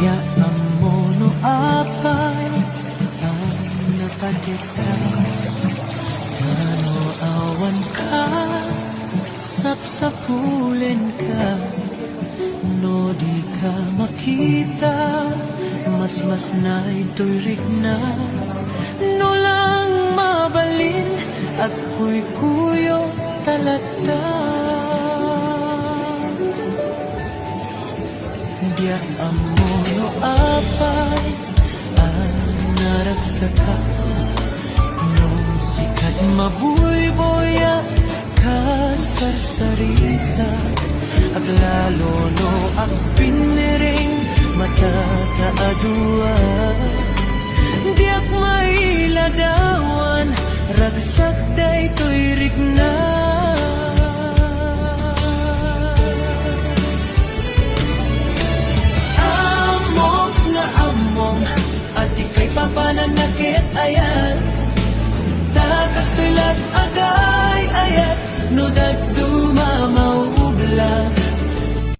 Ya amono apay ang napatita. Tano awan ka, sapsapulin ka. No di ka makita, mas na ito'y rigna. No lang mabalin, ako'y kuyo talata. Dia amono apay ang naragsaka. Nung sikat mabuyboya kasarsarita. Aglalo no agpiniring matataadua. Diak mailadawan ragsak day to'y rigna. Amok nga among at ika'y papananakit ayan.